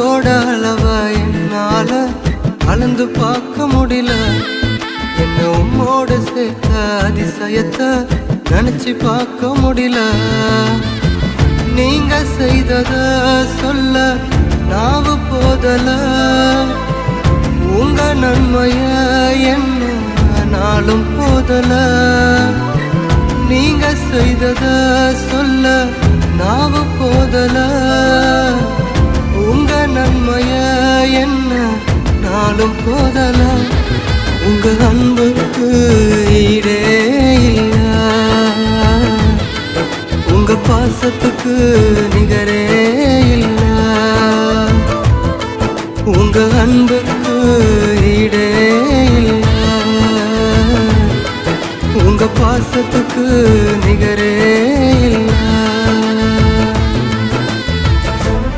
அன்போட அளவ என்னால அளந்து பார்க்க முடியல. என்ன உம்மோட சேர்த்த அதிசயத்தை நினைச்சு பார்க்க முடியல. நீங்க செய்தத சொல்ல நாவு போதல. உங்க நன்மைய என்ன நாளும் போதல. நீங்க செய்தத சொல்ல நாவு போதல. உங்க நன்மைய என்ன நாளும் போதல. உங்க அன்புக்கு ஈடே இல்ல. உங்க பாசத்துக்கு நிகரே இல்ல. உங்க அன்புக்கு ஈடே இல்ல. உங்க பாசத்துக்கு நிகரே